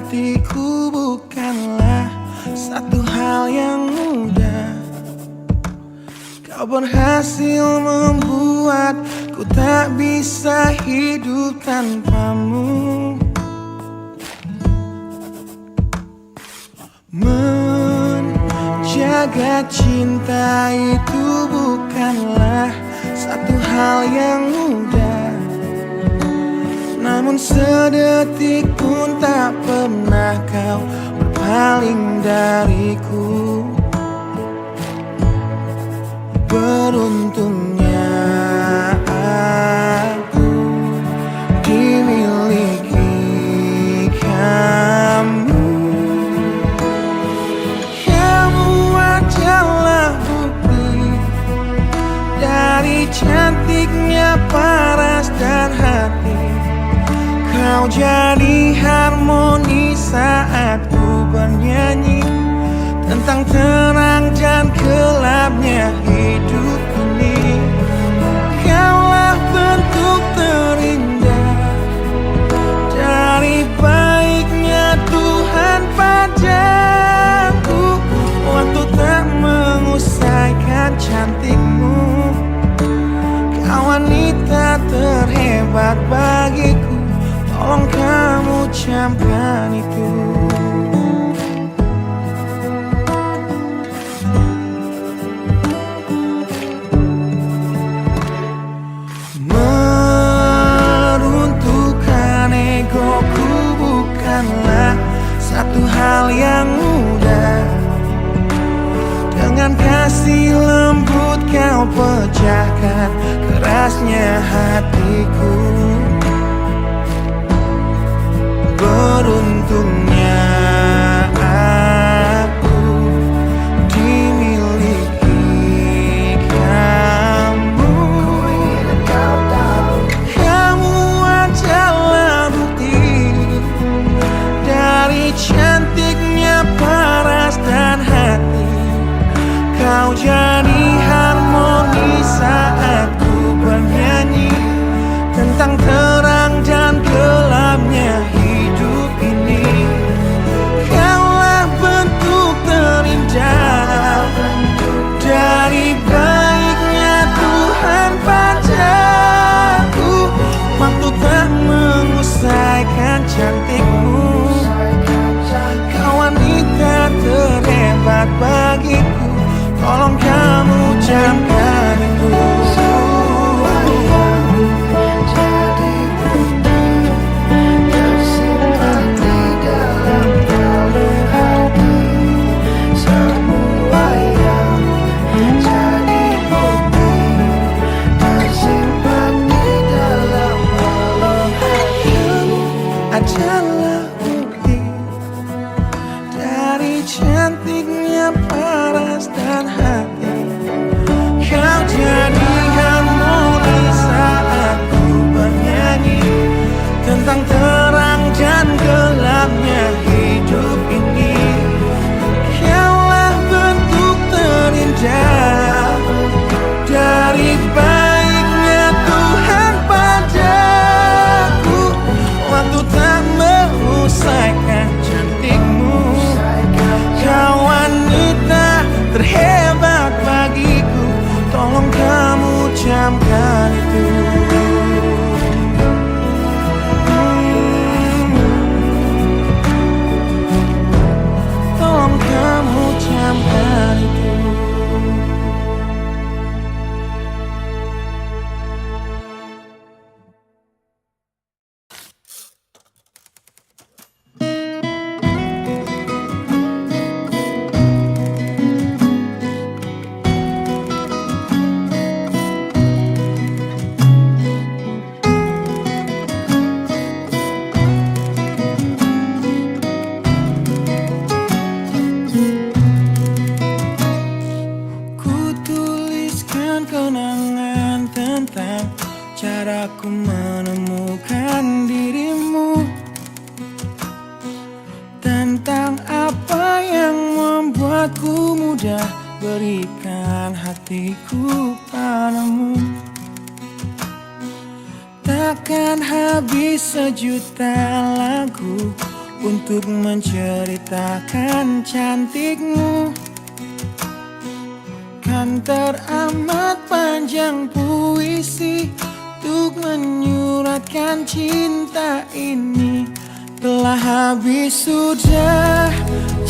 hatiku bukanlah satu hal yang mudah. Kau berhasil membuatku tak bisa hidup tanpamu. Menjaga cinta itu bukanlah satu hal yang mudah. Namun sedetik pun tak pernah kau berpaling dariku. Beruntungnya aku dimiliki kamu. Kamu adalah bukti dari cantiknya paras dan hati. Kau jadi harmoni saat ku bernyanyi tentang terang dan gelapnya hidup ini. Kaulah bentuk terindah dari baiknya Tuhan padaku. Waktu tak mengusaikan cantikmu. Kau wanita terhebat bagiku. Tolong kamu camkan itu. Meruntuhkan egoku bukanlah satu hal yang mudah. Dengan kasih lembut kau pecahkan kerasnya hatiku. Beruntungnya aku dimiliki kamu. Kamu adalah bukti dari cantiknya paras dan hati. Kau jadi harmoni saat ku bernyanyi tentang terang dan gelapnya hidup ini. Kaulah bentuk terindah dari baiknya Tuhan padaku. Waktu tak mengusaikan cantikmu. Kau wanita terhebat bagiku. Tolong kamu camkan itu. Adalah bukti dari cantiknya paras dan hati. Kau jadi harmoni saat ku bernyanyi tentang terang dan gelapnya hidup ini. Kaulah bentuk terindah dari baiknya Tuhan padaku. Waktu tak mengusaikan cantikmu. Kau wanita terhebat bagiku. Tolong kamu camkan itu. Tolong kamu camkan itu. Caraku menemukan dirimu, tentang apa yang membuatku mudah berikan hatiku padamu. Takkan habis sejuta lagu untuk menceritakan cantikmu. Kan teramat panjang puisi untuk menyuratkan cinta ini. Telah habis sudah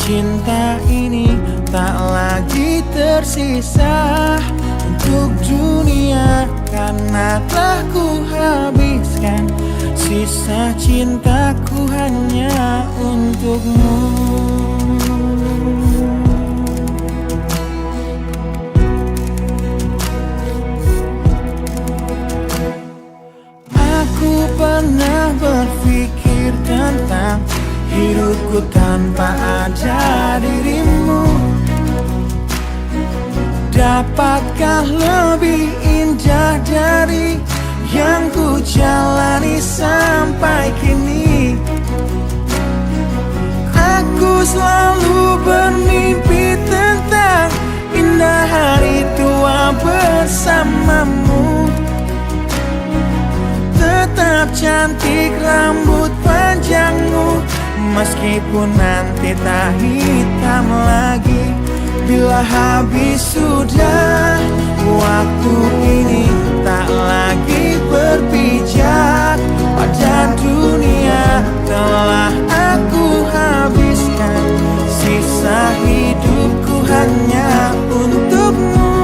cinta ini, tak lagi tersisa untuk dunia, karena telah ku habiskan sisa cintaku hanya untukmu. Aku pernah berpikir tentang hidupku tanpa ada dirimu. Dapatkah lebih indah dari yang ku jalani sampai kini? Aku selalu bermimpi tentang indah hari tua bersamamu. Tetap cantik rambut panjangmu, meskipun nanti tak hitam lagi. Bila habis sudah waktu ini, tak lagi berpijak pada dunia. Telah aku habiskan sisa hidupku hanya untukmu.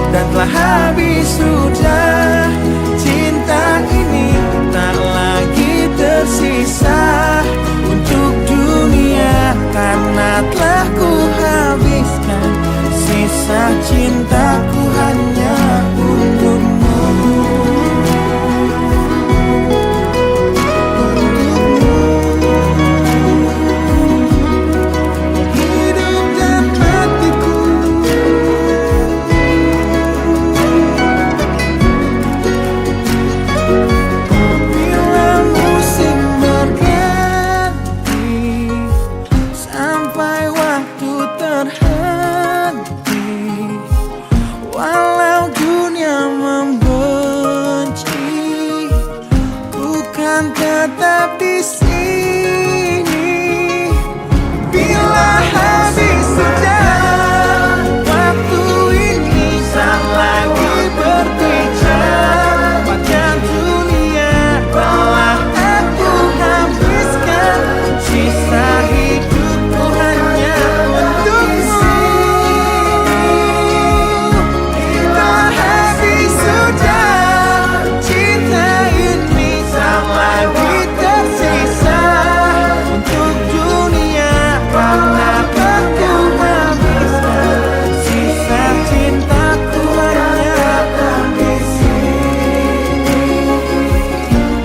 Dan telah habis sudah cinta ini, tak lagi tersisa untuk dunia, karena telah ku habiskan sisa cintaku hanya untukmu. Tetap di sini. Bila habis sudah waktu ini, tak lagi berpijak pada dunia. Telah aku habiskan sisa hidupku hanya untukmu. Bila habis sudah cinta ini, tak lagi tersisa untuk dunia, karena aku habiskan sisa cintaku hanya di sini.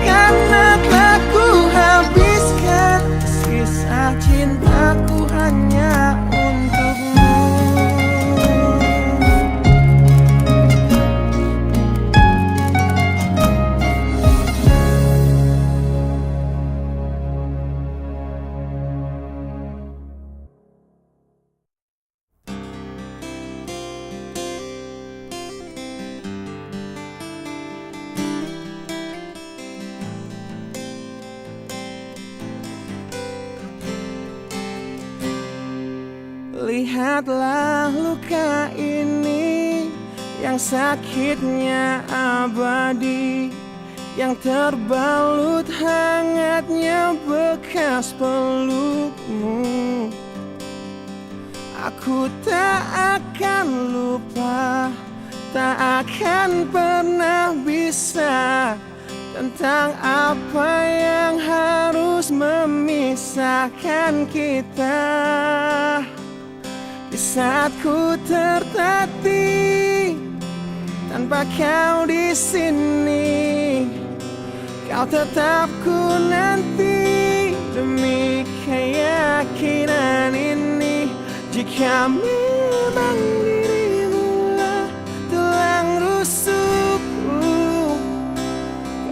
Karena telah ku habiskan sisa cintaku hanya untukmu. Lihatlah luka ini yang sakitnya abadi, yang terbalut hangatnya bekas pelukmu. Aku tak akan lupa, tak akan pernah bisa, tentang apa yang harus memisahkan kita. Di saat ku tertatih tanpa kau di sini, kau tetap ku nanti demi keyakinan ini. Jika memang dirimu lah tulang rusukku,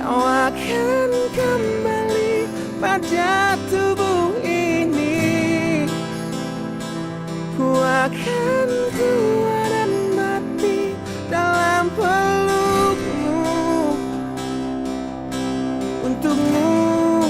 kau akan kembali pada tubuh ini. Ku akan tua dan mati dalam pelukmu untukmu.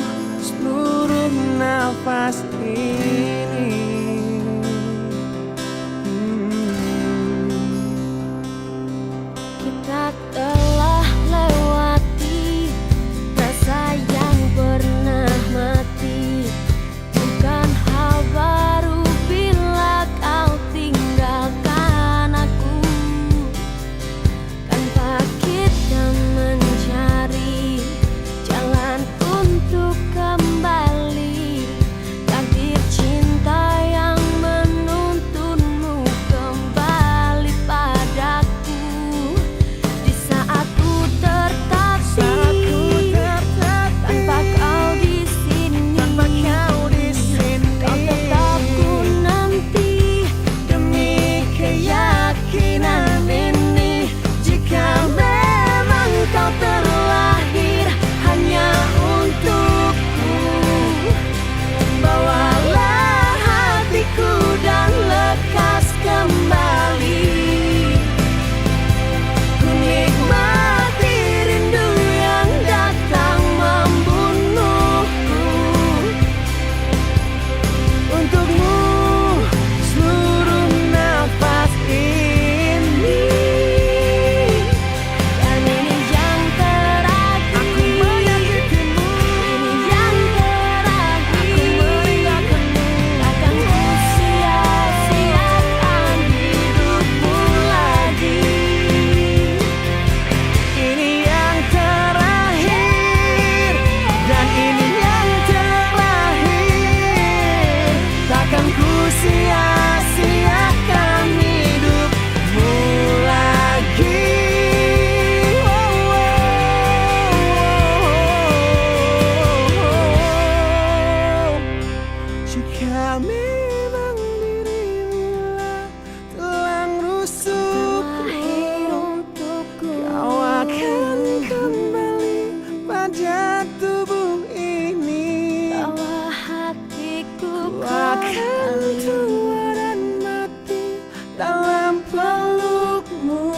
pada tubuh ini. Bawa hatiku Ku akan tua dan mati dalam pelukmu.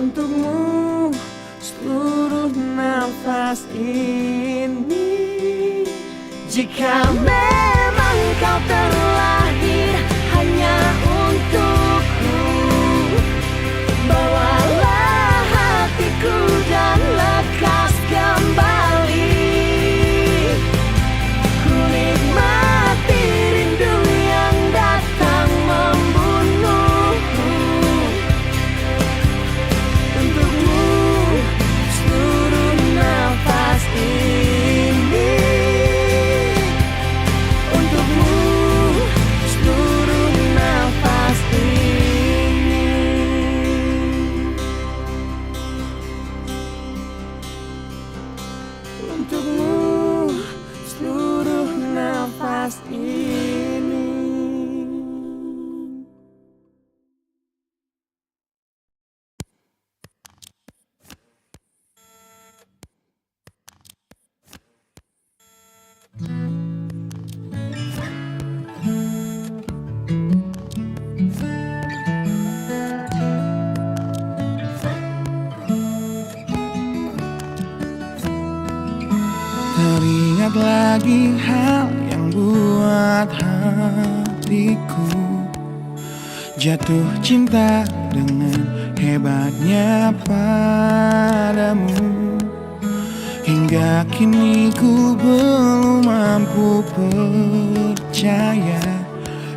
Untukmu seluruh nafas ini. Jika memang kau terlahir hanya untukku, bawalah hatiku dan lekas kembali. Ku nikmati rindu yang datang membunuhku. Untukmu seluruh nafas ini. Untukmu seluruh nafas ini. Untukmu seluruh nafas ini. Teringat lagi hal yang buat hatiku jatuh cinta dengan hebatnya padamu. Hingga kini ku belum mampu percaya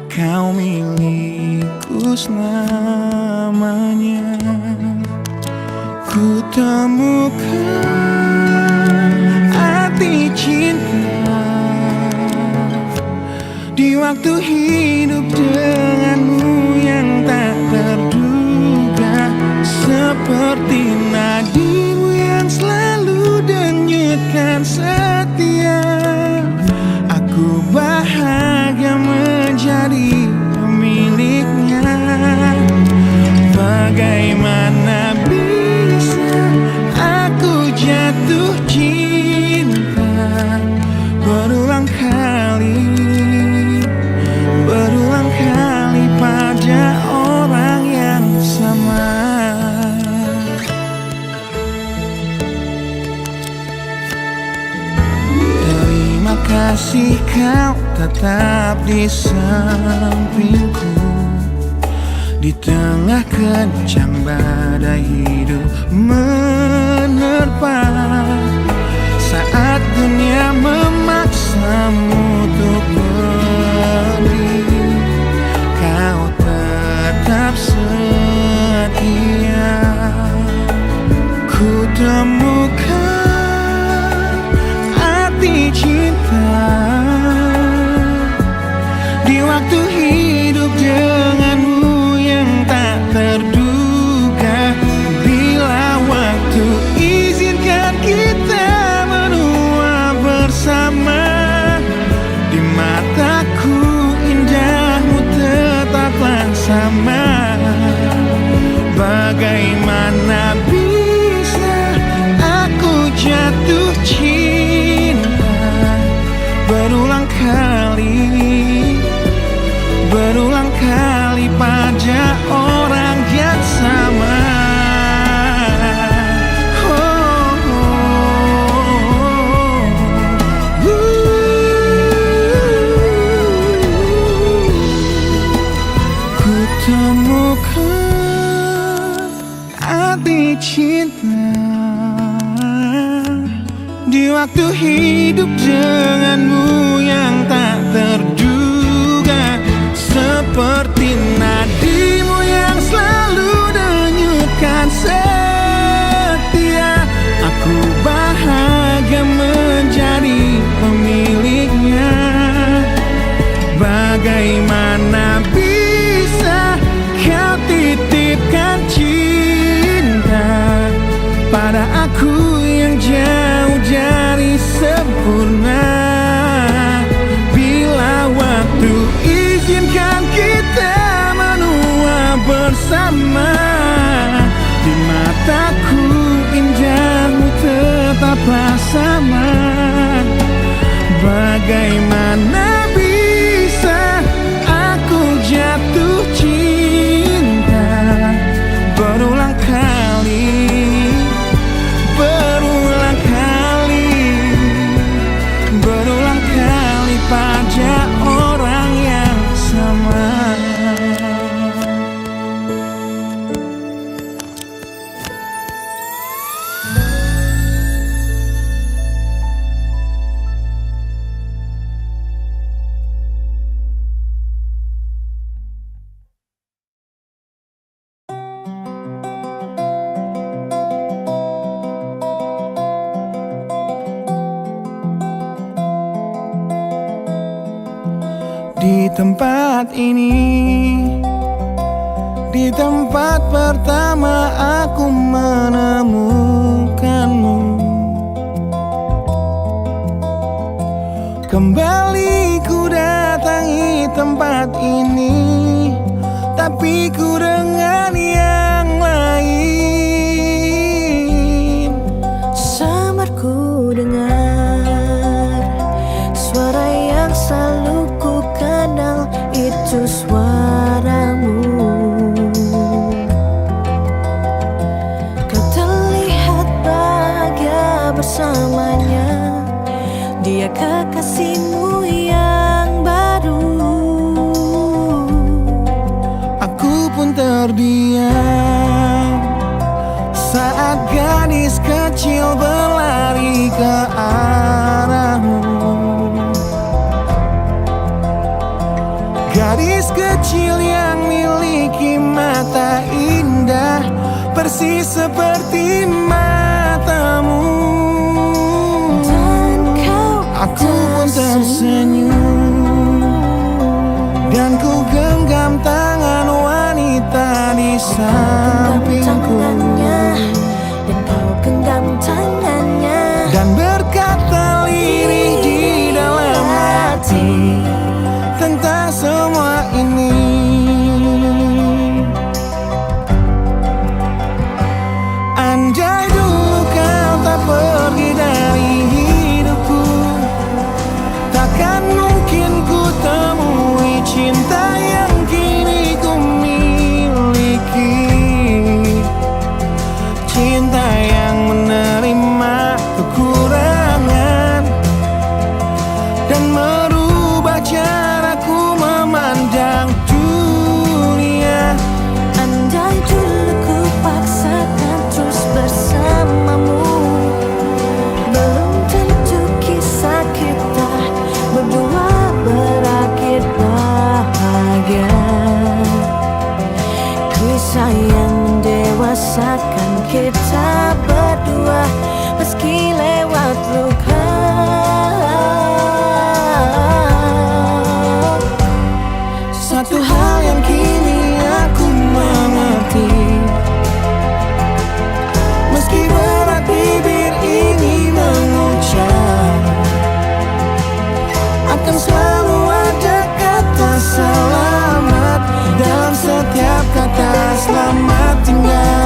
kau milikku selamanya. Ku temukan arti cinta di waktu hidup denganmu yang tak terduga. Seperti nadimu yang selalu denyutkan setia. Aku bahagia menjadi pemiliknya. Bagaimana bisa aku jatuh cinta berulang kali pada orang yang sama. Terima kasih kau tetap di sampingku di tengah kencang badai hidup menerpa. Saat dunia memaksamu untuk pergi, kau tetap setia. Ku temukan arti cinta di waktu hidup denganmu yang tak terduga. Bila waktu izinkan kita menua bersama, di mataku indahmu tetaplah sama. Bagaimana bisa aku jatuh cinta berulang kali pada orang yang sama. Ku temukan arti cinta di waktu hidup denganmu yang tak terduga. Seperti nadimu yang selalu denyutkan setia. Aku bahagia menjadi pemiliknya. Bagaimana bisa kau titipkan cinta pada aku yang jauh dari sempurna. Bila waktu izinkan kita menua bersama, di mataku indahmu Di tempat ini, di tempat pertama aku menemukanmu. Kembali ku datangi tempat ini, tapi ku dengan yang lain. Samar ku dengar suara yang selalu ku kenal, itu suaramu. Kau terlihat bahagia bersamanya, dia kekasihmu yang baru. Aku pun terdiam saat gadis kecil berlari ke arahmu. Gadis kecil yang miliki mata indah, persis seperti matamu. Dan kau Aku pun tersenyum, dan ku genggam tangan wanita di sampingku, dan kau genggam tangannya, dan berkata lirih di dalam hati tentang semua ini. Andai dulu kau tak pergi dari hidupku, takkan mungkin ku temui cinta yang kini ku miliki. Cinta yang menerima kekurangan dan merubah caraku memandang dunia. andai dulu ku paksakan terus bersamamu, belum tentu kisah kita berdua berakhir bahagia. Kisah yang mendewasakan kita berdua, meski lewat luka. Satu hal yang kini aku mengerti, meski berat bibir ini mengucap, akan selalu ada kata selamat dalam setiap kata selamat tinggal.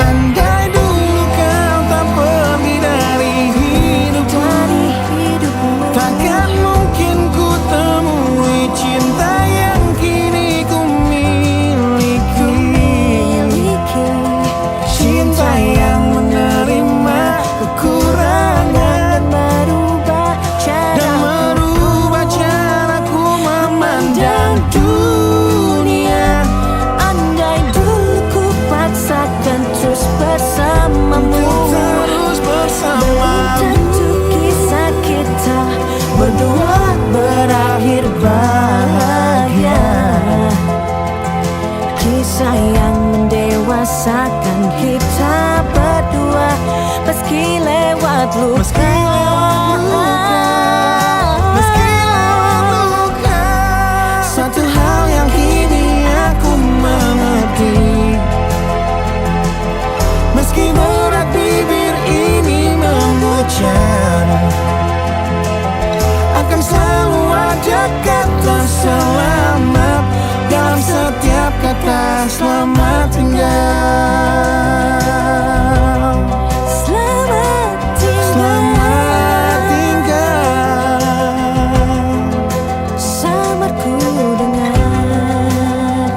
Andai dulu kau tak pergi dari hidupku, takkan mungkin ku temui cinta yang kini ku miliki. Cinta yang menerima kekurangan dan merubah caraku memandang dunia. Andai dulu ku paksakan terus bersamamu, Terus belum bersamamu, tentu kisah kita berdua berakhir bahagia. Kisah yang mendewasakan kita berdua, meski lewat luka. meski lewat luka. Satu hal yang kini aku mengerti, meski berat bibir ini mengucap, akan selalu ada kata selamat dalam setiap kata selamat tinggal. Selamat tinggal. Selamat tinggal. Samar ku dengar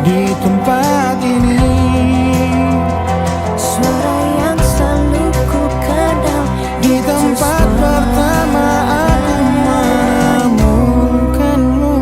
Di tempat ini, suara yang selalu ku kenal, di tempat pertama aku menemukanmu.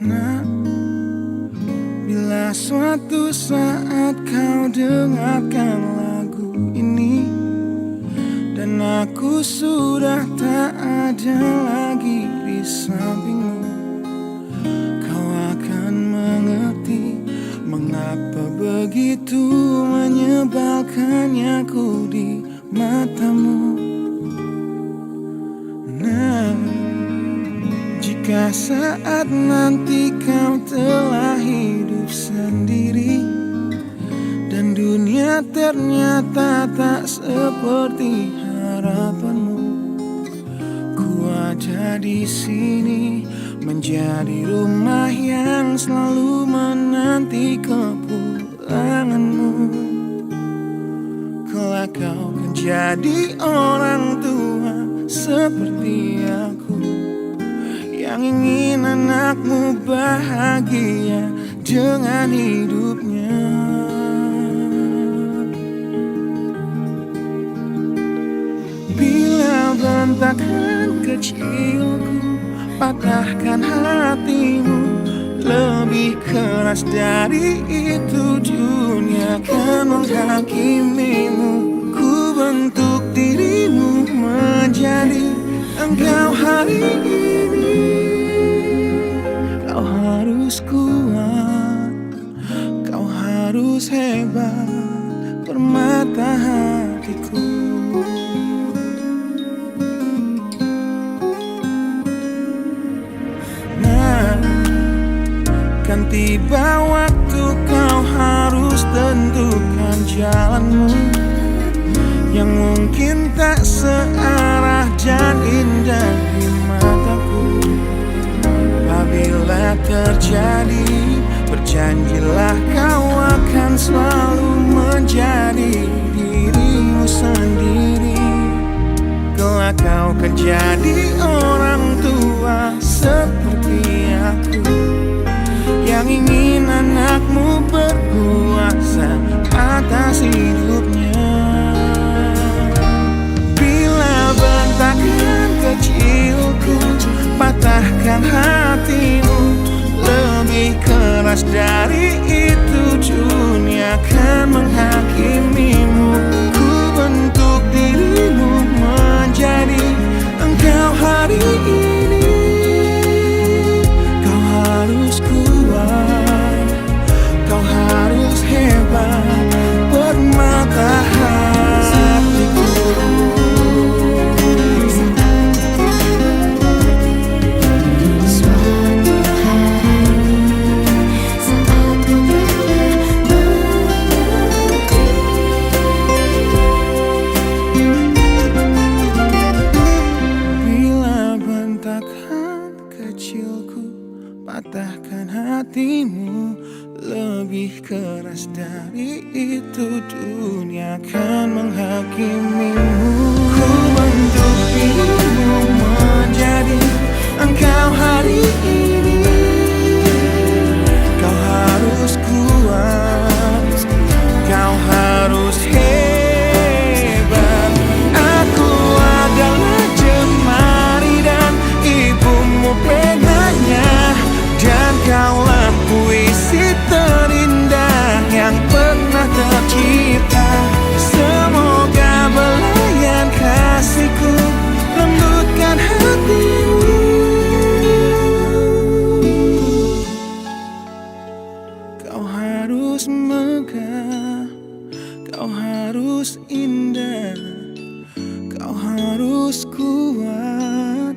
Nah, bila suatu saat kau dengarkan lagu ini dan aku sudah tak ada lagi di sampingmu, kau akan mengerti mengapa begitu menyebalkannya aku di matamu. Nah, jika saat nanti kau telah hidup sendiri dan dunia ternyata tak seperti harapanmu, ku ada di sini menjadi rumah yang selalu menanti kepulanganmu. Kelak kau kan jadi orang tua seperti aku, yang ingin anakmu bahagia dengan hidupnya. Bila bentakan kecilku patahkan hatimu, lebih keras dari itu dunia akan menghakimimu. Ku bentuk dirimu menjadi engkau hari ini. Kau harus kuat, kau harus hebat, permata hatiku. Nah, kan tiba waktu kau harus tentukan jalanmu yang mungkin tak searah dan indah di mataku. Apabila terjadi, berjanjilah kau akan selalu menjadi dirimu sendiri. Kelak kau akan jadi orang tua seperti aku, yang ingin anakmu berkuasa atas hidupnya. Bentakan kecilku patahkan hatimu, lebih keras dari itu dunia akan menghakimimu. Ku bentuk dirimu menjadi engkau hari ini. Kau harus kuat, kau harus hebat, permata hatiku. Patahkan hatimu, lebih keras dari itu dunia akan menghakimimu. Ku bentuk dirimu menjadi engkau hari ini. Kau harus kuat, kau harus hebat. Aku adalah jemari dan ibumu penanya, dan kaulah puisi terindah yang pernah tercipta. Semoga belayan kasihku lembutkan hatimu. Kau harus megah, kau harus indah, kau harus kuat,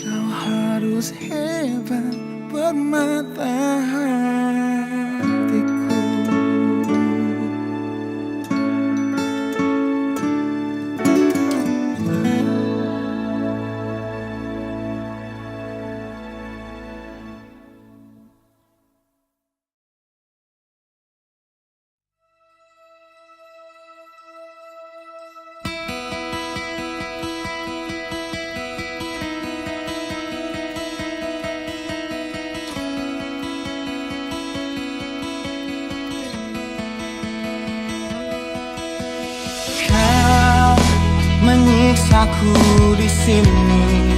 kau harus hebat, permata hatiku. rasaku di sini,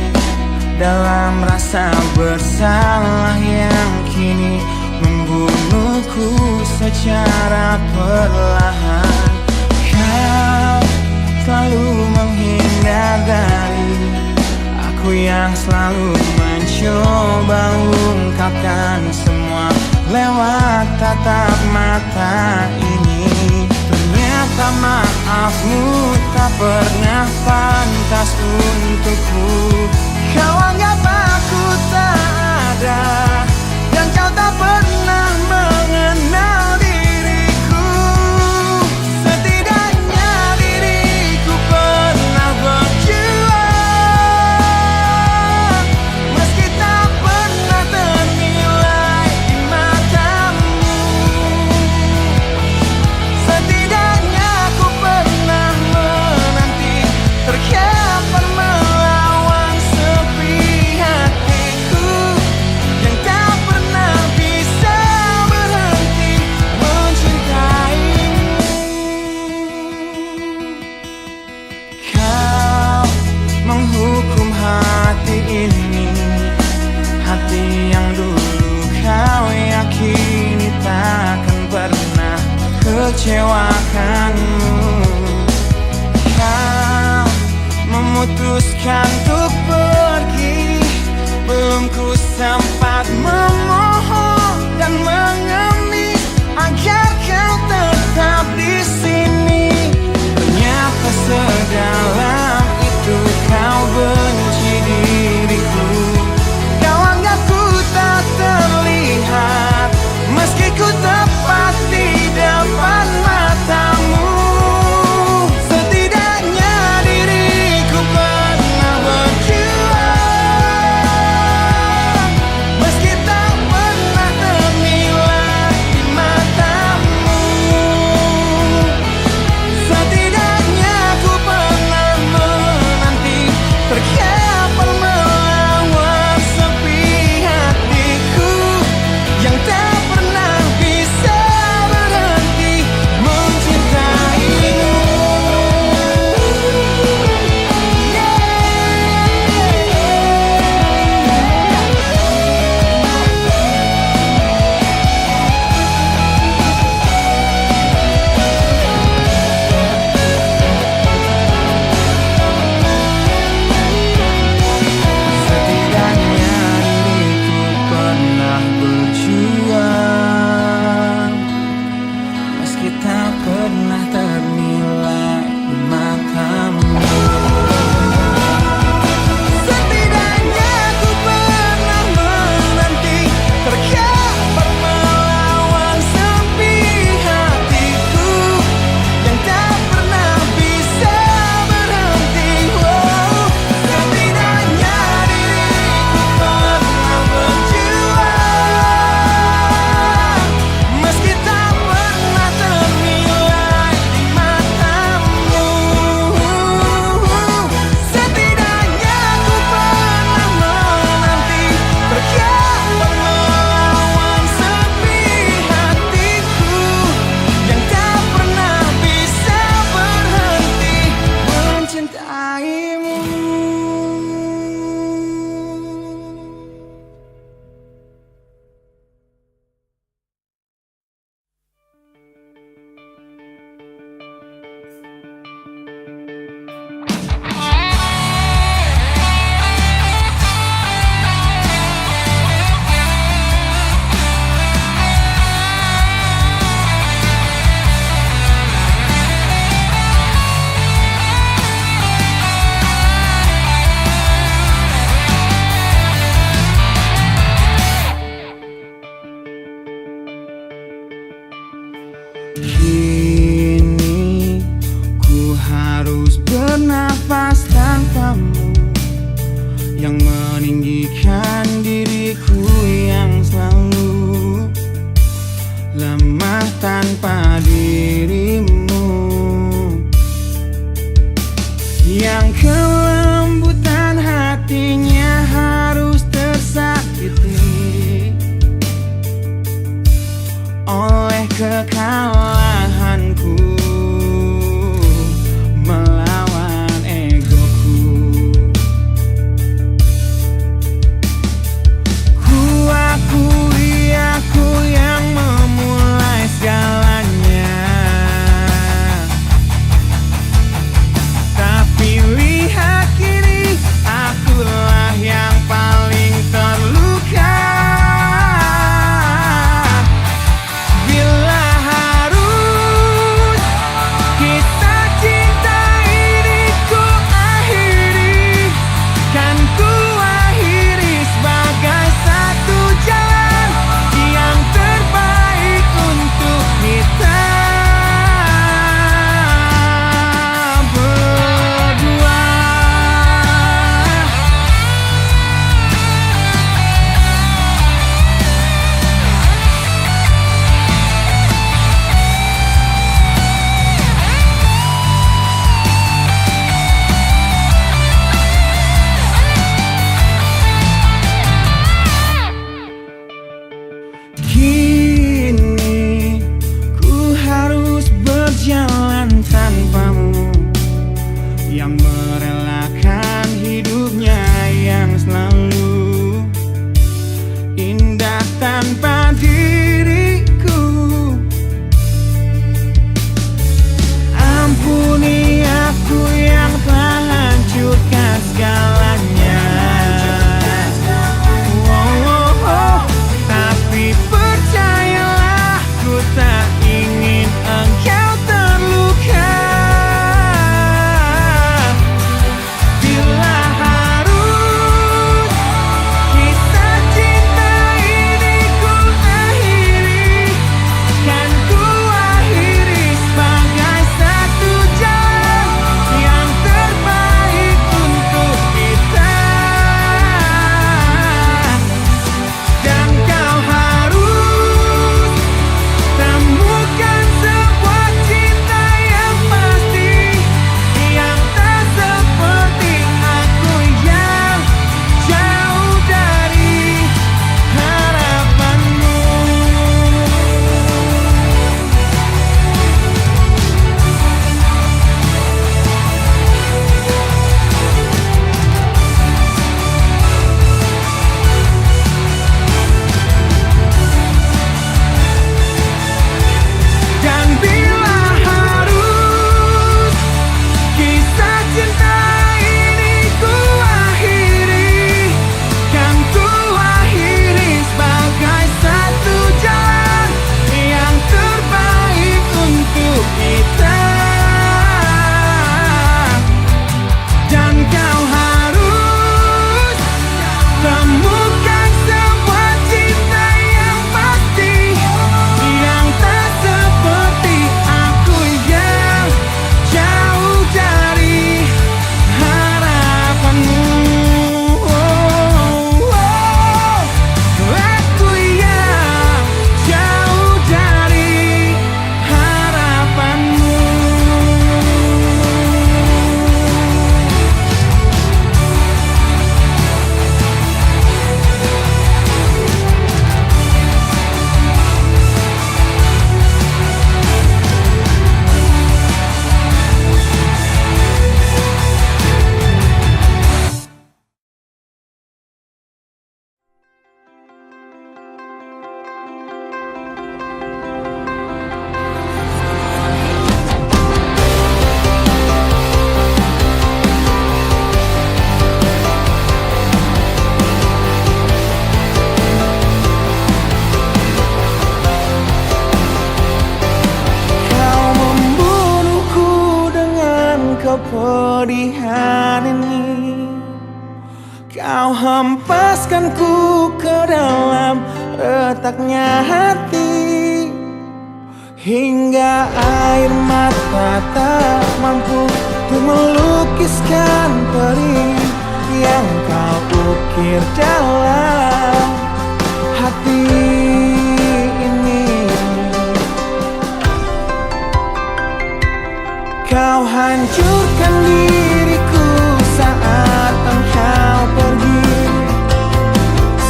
dalam rasa bersalah yang kini membunuhku secara perlahan. Kau selalu menghindar dari aku yang selalu mencoba ungkapkan semua lewat tatap mata ini. Ternyata maafmu tak pernah pantas untukku. Kau anggap aku tak ada, dan kau tak pernah mengenal diriku. Setidaknya diriku pernah berjuang, meski tak pernah ternilai di matamu. Setidaknya aku pernah menanti, terkapar melawan sepi hatiku yang tak pernah bisa berhenti mencintaimu. Kau menghukum hati ini, hati yang dulu kau yakini takkan pernah kecewakanmu. Kau memutuskan untuk pergi, belum ku sempat memohon dan mengemis agar kau tetap di sini. Ternyata sedalam itu kau benci diriku. Kau anggap ku tak terlihat, meski ku tepat di depan matamu. Setidaknya diriku pernah berjuang, meski tak pernah ternilai di matamu. Setidaknya ku pernah menanti, terkapar melawan sepi hatiku yang tak pernah bisa berhenti mencintaimu. Setidaknya diriku pernah berjuang, meski tak pernah ternilai di matamu. Setidaknya ku pernah menanti, terkapar melawan sepi hatiku yang tak pernah bisa berhenti. Setidaknya diriku pernah berjuang, meski tak pernah ternilai di matamu. Setidaknya ku pernah menanti, terkapar melawan sepi hatiku yang tak pernah bisa berhenti mencintaimu. Kini ku harus bernafas tanpamu, yang meninggikan diriku yang selalu lemah tanpa dirimu, yang kelembutan hatinya harus tersakiti oleh kekalahanku melawan egoku. kepedihan ini. Kau hempaskanku ke dalam retaknya hati, hingga air mata tak mampu untuk melukiskan perih yang kau ukir dalam hati ini. Kau hancurkan diriku saat engkau pergi,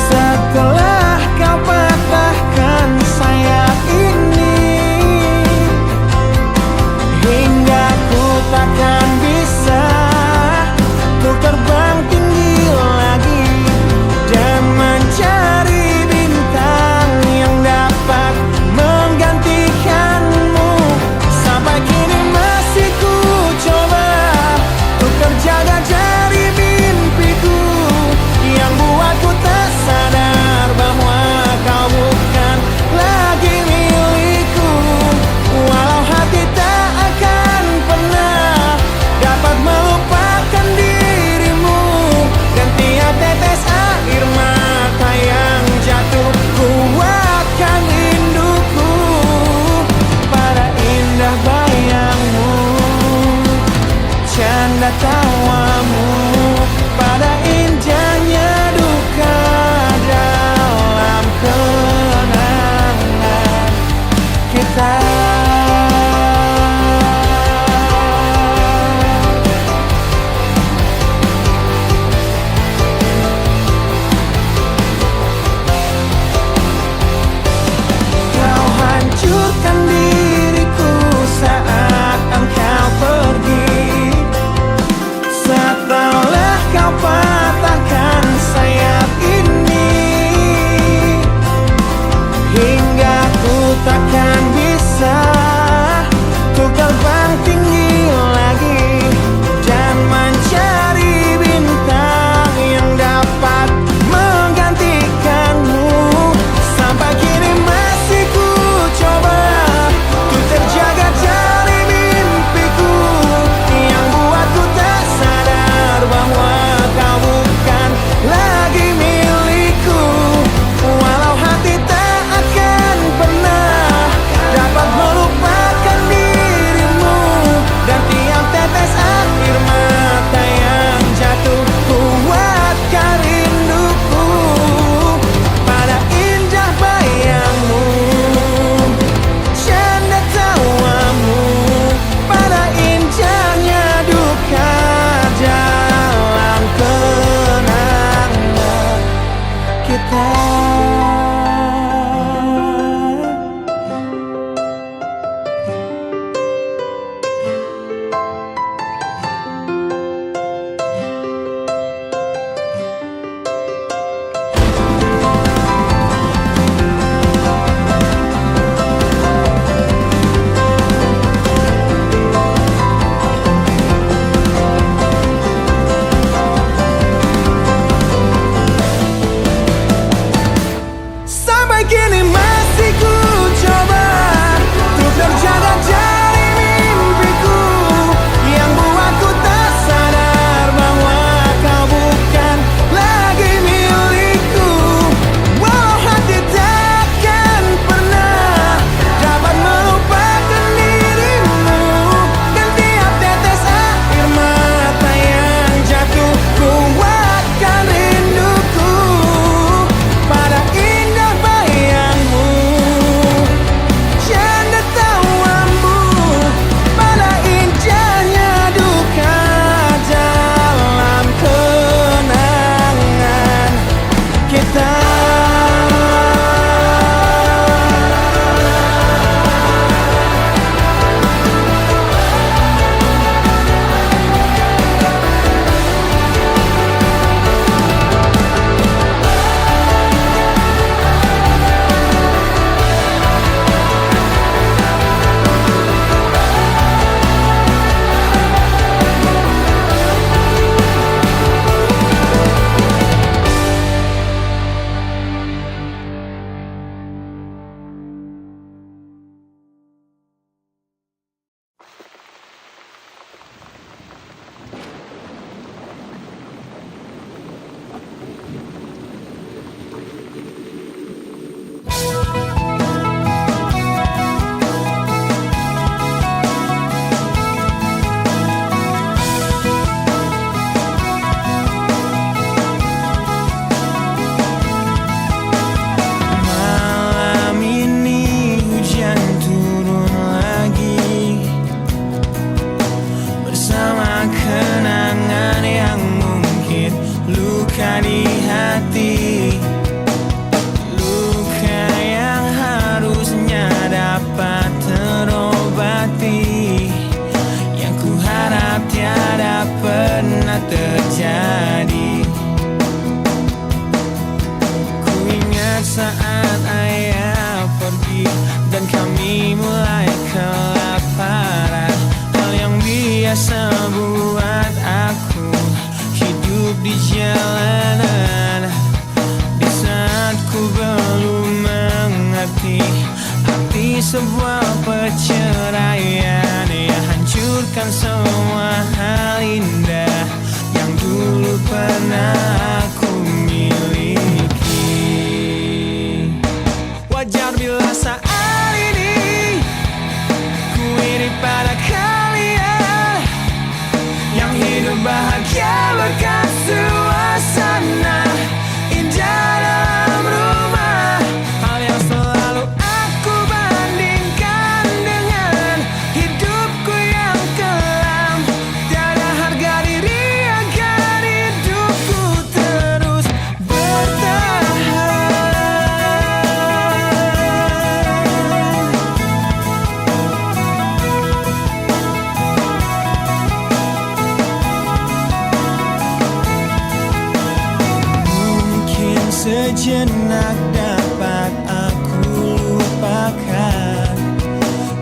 setelah kau patahkan sayap ini, hingga ku takkan bisa untuk terbang tinggi lagi dan mencari bintang yang dapat menggantikanmu. Sampai kini masih ku coba untuk terjaga dari mimpiku yang buatku tak sadar bahwa kau bukan lagi milikku. Walau hati tak akan pernah dapat melupakan dirimu, dan tiap tetes air mata yang jatuh kuatkan rinduku pada indah bayangmu, canda tawamu, pada indahnya duka dalam kenangan kita. Kau hancurkan diriku saat engkau pergi, setelah jalanan. Di saat ku belum mengerti arti sebuah perceraian yang hancurkan semua hal indah yang dulu pernah aku miliki. Wajar bila saat ini ku iri pada kalian yang hidup bahagia berkat suasana indah dalam rumah. Hal yang selalu aku bandingkan dengan hidupku yang kelam. Tiada harga diri agar hidupku terus bertahan. Mungkin sejenak dapat aku lupakan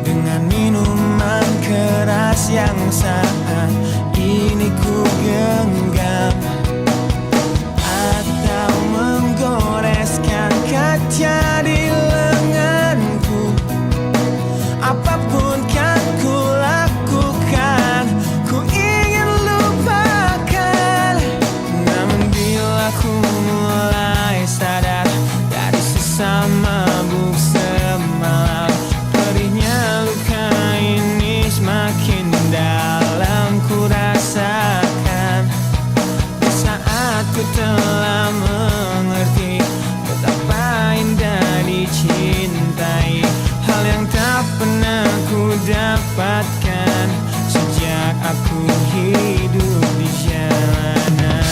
dengan minuman keras yang saat ini ku genggam, atau menggoreskan kaca di lenganku. Apapun kan ku lakukan, ku ingin lupakan. Namun bila ku mulai sadar dari sisa mabuk semalam, perihnya luka ini semakin dalam ku rasakan. Di saat ku telah mengerti betapa indah dicintai, hal yang tak pernah ku dapatkan sejak aku hidup di jalanan.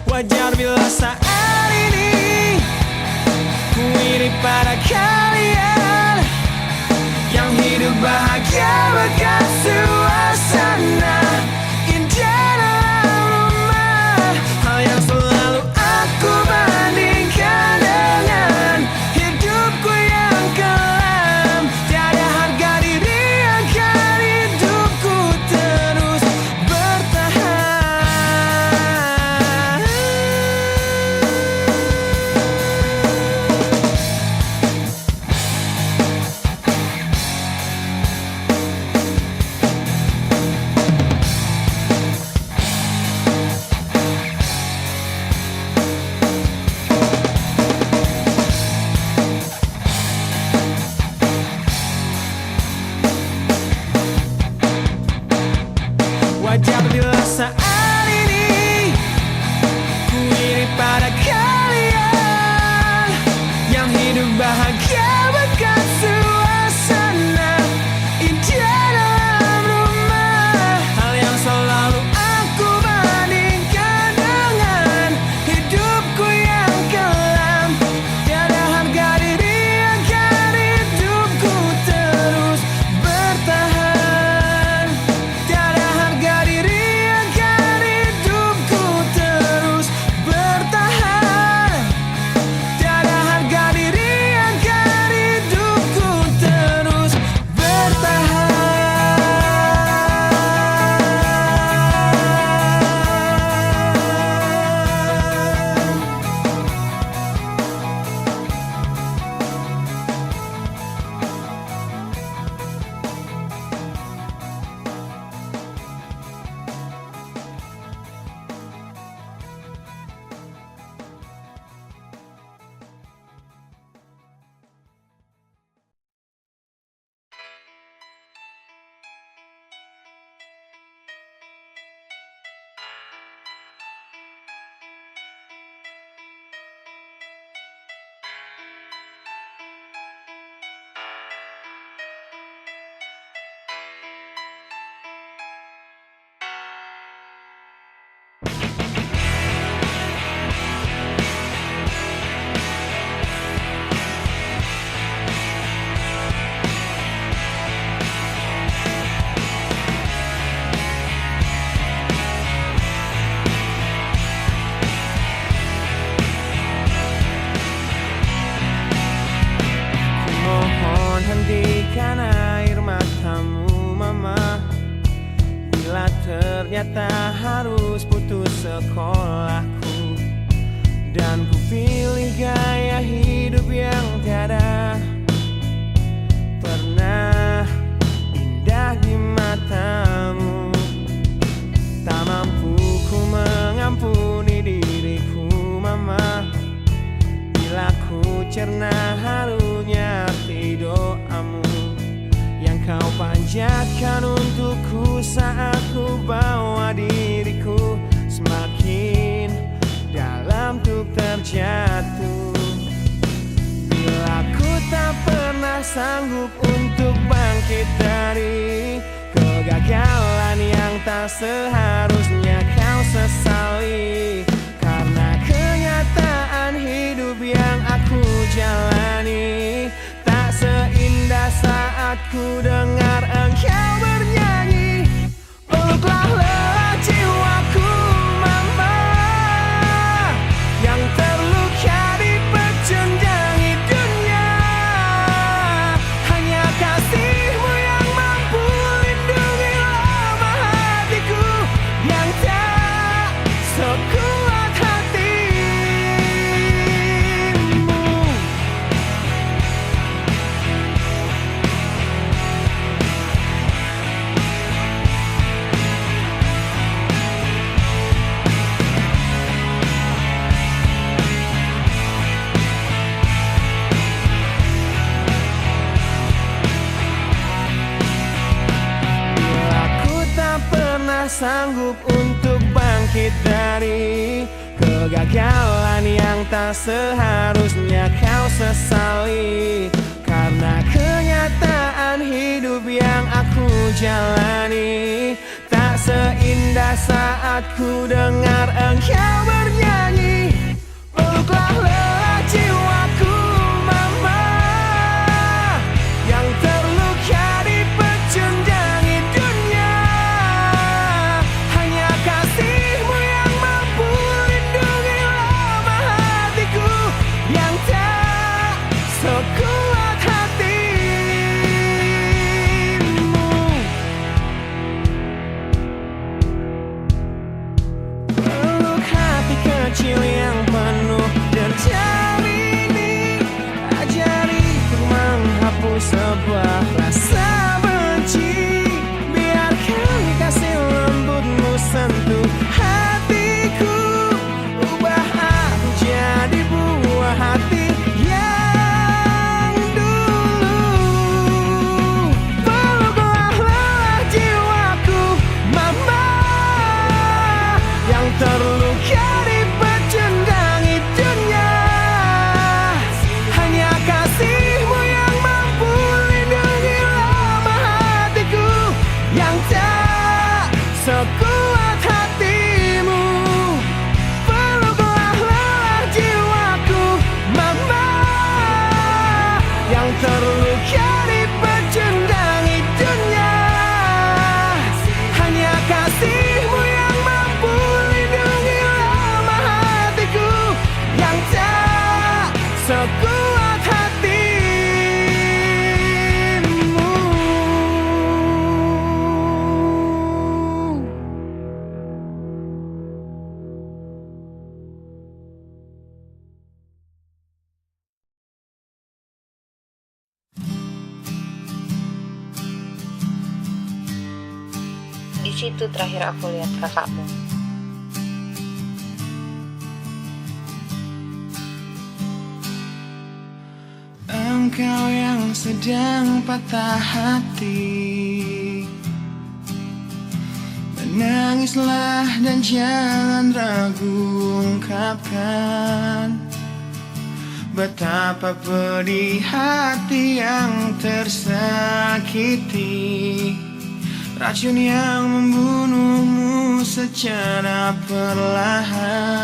Wajar bila saat ini ku iri pada kalian yang hidup bahagia berkat suasana indah dalam rumah. Hal yang selalu aku bandingkan dengan hidupku yang kelam. Tiada harga diri agar hidupku terus bertahan. Wajar bila saat ini ku iri pada kalian yang hidup bahagia berkat suasana indah dalam rumah. Hal yang selalu aku bandingkan dengan hidupku yang kelam. Tiada harga diri agar hidupku terus bertahan. Tiada harga diri agar hidupku terus bertahan. Tiada harga diri agar hidupku terus bertahan. Hentikan air matamu mama, bila ternyata harus putus sekolahku. Dan ku pilih gaya hidup yang tiada pernah indah di matamu. Tak mampu ku mengampuni diriku mama, bila ku cerna harunya arti doamu yang kau panjatkan untukku saat ku bawa diriku semakin dalam untuk terjatuh. Bila ku tak pernah sanggup untuk bangkit dari kegagalan yang tak seharusnya kau sesali, karena kenyataan hidup yang aku jalani tak seindah saat ku dengar engkau bernyanyi. Peluklah lelah jiwaku mama, yang terluka dipecundangi dunia. Hanya kasih-Mu yang mampu lindungi lemah hatiku yang tak sekuat hati-Mu. Bila ku tak pernah sanggup untuk bangkit dari kegagalan yang tak seharusnya kau sesali, karena kenyataan hidup yang aku jalani tak seindah saat ku dengar engkau bernyanyi. Peluklah lelah jiwaku mama, yang terluka dipecundangi dunia. Hanya kasih-Mu yang mampu lindungi lemah hatiku yang tak sekuat hati-Mu. Peluk hati kecil yang penuh derjal ini, ajariku menghapus sebuah rasa benci. Biarkan kasih lembut-Mu sentuh hatiku, ubah aku jadi buah hati yang dulu. Peluklah lelah jiwaku mama, yang terluka dipecundangi dunia. Hanya kasih-Mu yang mampu lindungi lemah hatiku yang tak sekuat hati-Mu. Peluklah lelah jiwaku mama, yang terluka dipecundangi dunia. Hanya kasih-Mu yang mampu lindungi lemah hatiku yang tak sekuat hati-Mu. Di situ terakhir aku lihat kakakmu. Engkau yang sedang patah hati, menangislah dan jangan ragu ungkapkan betapa pedih hati yang tersakiti. Racun yang membunuhmu secara perlahan.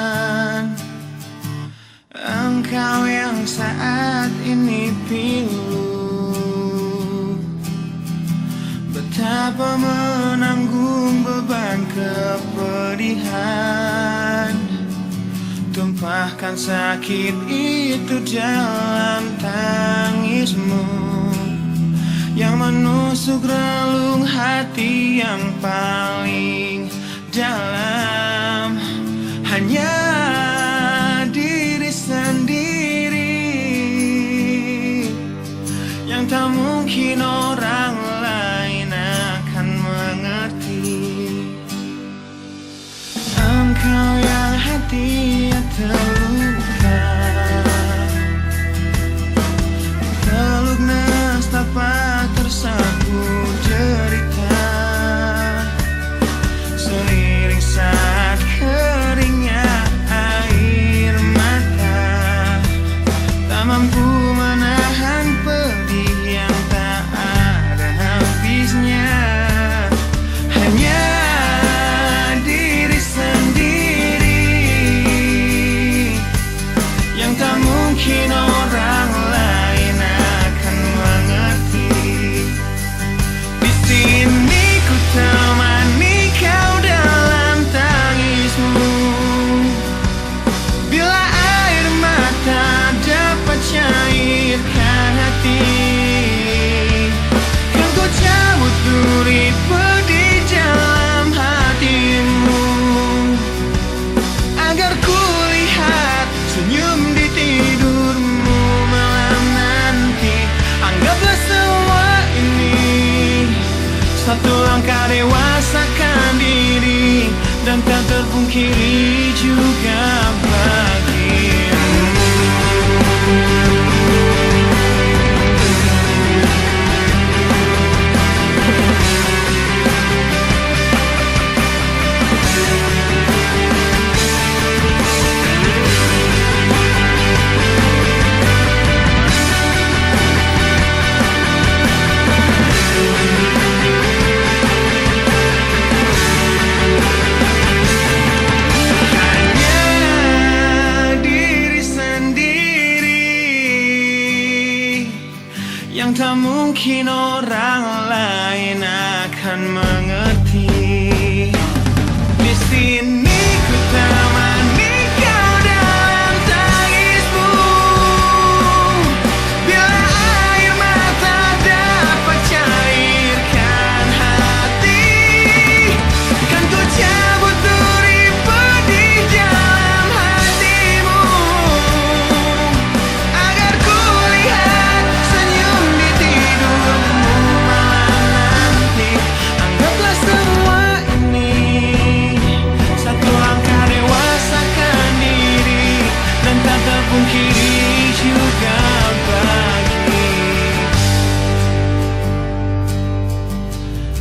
Engkau yang saat ini pilu, betapa menanggung beban kepedihan. Tumpahkan sakit itu dalam tangismu yang menusuk relung hati yang paling dalam. Hanya diri sendiri yang tak mungkin orang lain akan mengerti. Engkau yang hatinya terluka, peluk nestapa tersapu derita, seiring saat keringnya air mata, tak mampu menahan pedih yang tak ada habisnya. Hanya diri sendiri yang tak mungkin orang lain akan mengerti. Di sini ku temani kau dalam tangismu, bila air mata dapat cairkan hati, kan ku cabut duri pedih dalam hatimu, agar ku lihat senyum di tidurmu malam nanti. Anggaplah semua ini satu langkah dewasakan diri, dan tak terpungkiri juga bagimu. Yang tak mungkin orang lain akan mengerti. Di sini ku temani kau dalam tangismu, bila air mata dapat cairkan hati, kan ku cabut duri pedih dalam hatimu, agar ku lihat senyum di tidurmu malam nanti. Anggaplah semua ini satu langkah dewasakan diri, dan tak terpungkiri juga bagi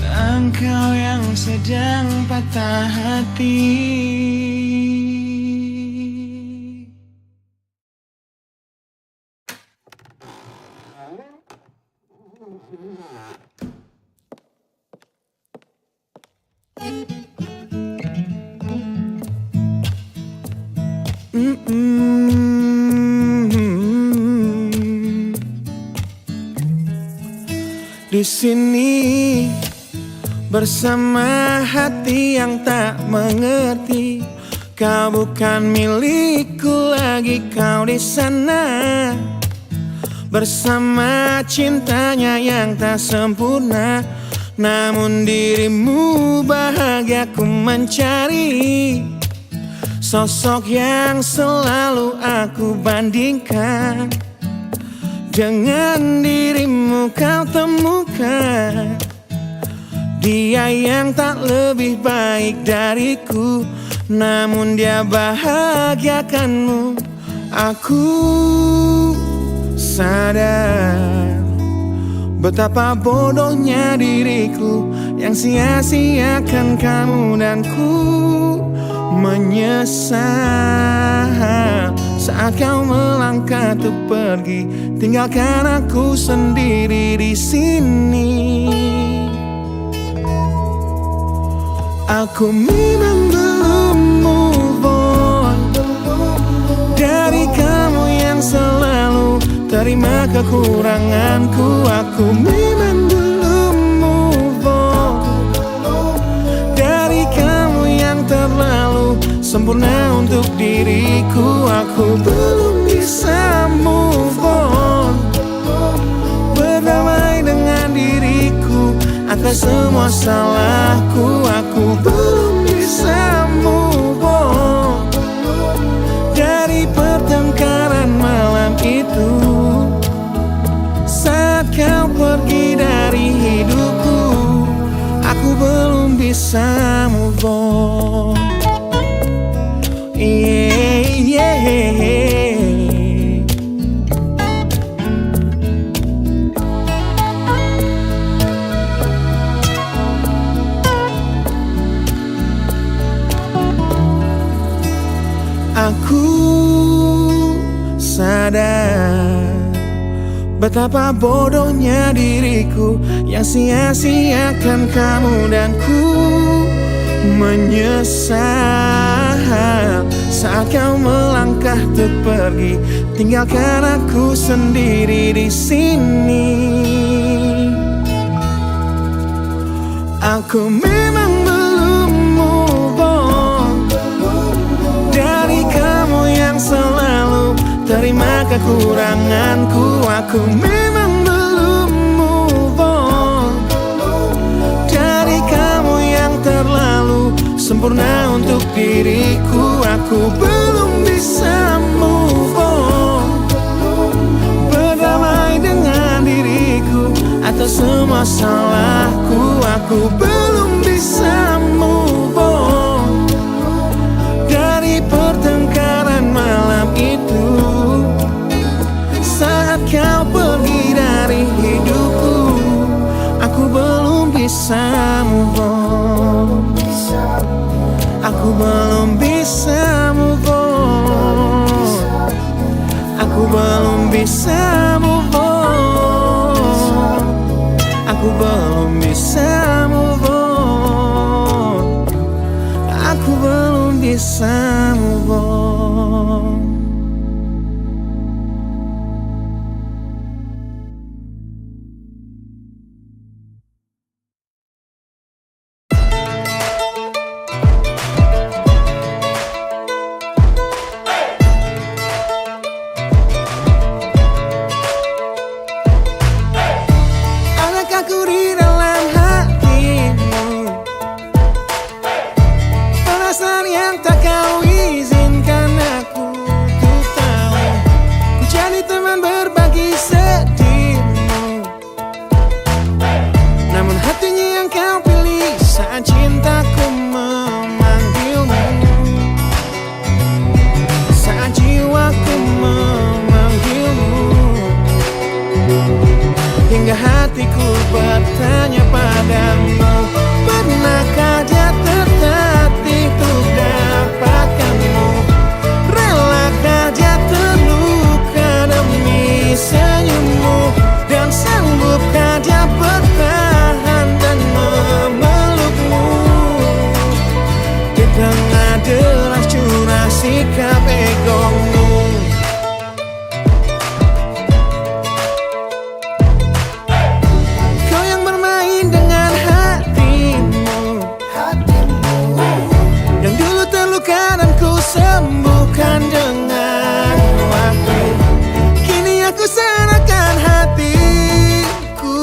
engkau yang sedang patah hati. Di sini bersama hati yang tak mengerti, kau bukan milikku lagi, kau di sana bersama cintanya yang tak sempurna. Namun dirimu bahagia ku mencari, sosok yang selalu aku bandingkan dengan dirimu. Kau temukan dia yang tak lebih baik dariku, namun dia bahagiakanmu. Aku sadar betapa bodohnya diriku yang sia-siakan kamu, dan ku menyesal saat kau melangkah untuk pergi, tinggalkan aku sendiri di sini. Aku memang belum move on dari kamu yang selalu terima kekuranganku. Aku memang belum move on dari kamu yang terlalu sempurna untuk diriku. Aku belum bisa move on, berdamai dengan diri atas semua salahku. Aku belum bisa move on dari pertengkaran malam itu. Saat kau pergi dari hidupku, aku belum bisa move on. Aku sadar betapa bodohnya diriku yang sia-siakan kamu, dan ku menyesal saat kau melangkah untuk pergi, tinggalkan aku sendiri di sini. Aku memang belum move on dari kamu yang selalu terima kekuranganku. Aku memang belum move on dari kamu yang terlalu sempurna untuk diriku. Aku belum bisa move on, berdamai dengan diriku atas semua salahku. Aku belum bisa move on dari pertengkaran malam itu. Saat kau pergi dari hidupku, aku belum bisa move on. Aku belum bisa move on. Aku belum bisa move on. Aku belum bisa move on. Aku belum bisa move on. Aku di dalam hatimu, perasaan yang tak kau izinkan aku untuk tahu. Ku jadi teman berbagi sedihmu, namun hatinya yang kau pilih saat cintaku memanggilmu, saat jiwaku memanggilmu. Hingga hatiku bertanya padamu, pernahkah dia tertatih untuk dapatkanmu? Relakah dia terluka demi senyummu? Dan sanggupkah dia bertahan dan memelukmu? Di tengah deras curah sikap egomu. Sembuhkan dengan waktu. Kini aku serahkan hatiku,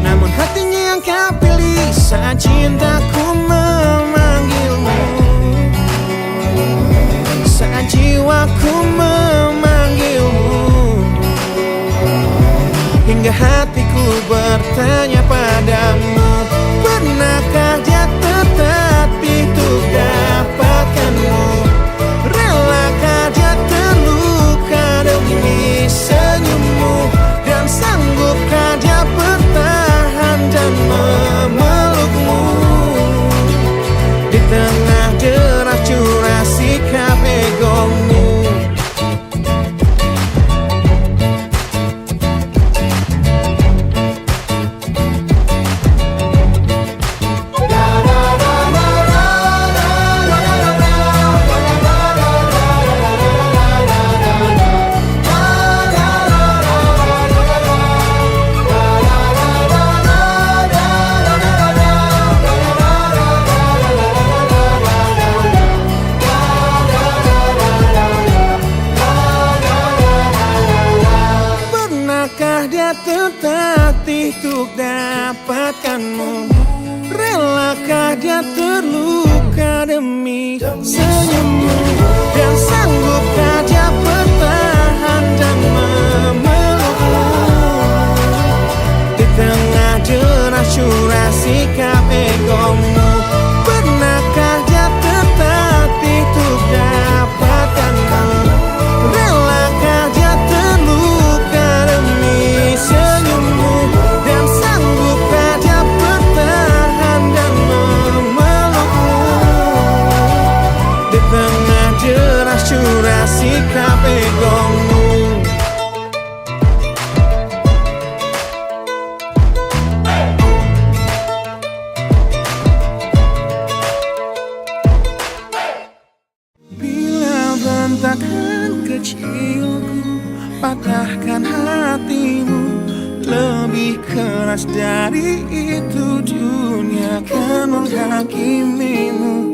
namun hatinya yang kau pilih saat cintaku memanggilmu, saat jiwaku memanggilmu. Hingga hatiku bertanya padamu, pernahkah dia tertatih untuk dapatkanmu? Relakah dia terluka demi senyummu? Dan sanggupkah dia bertahan dan memelukmu? Di tengah deras curah sikap egomu. bertatih untuk dapatkanmu? Relakah dia terluka demi senyummu? Dan sanggupkah dia bertahan dan memelukmu? Di tengah deras curah sikap egomu, pernahkah dia tertatih untuk dapatkanmu? Relakah dia terluka demi senyummu? Dan sanggupkah dia bertahan dan memelukmu? Di tengah deras curah sikap egomu. Berantakan kecilku, patahkan hatimu. Lebih keras dari itu dunia akan menghakimimu.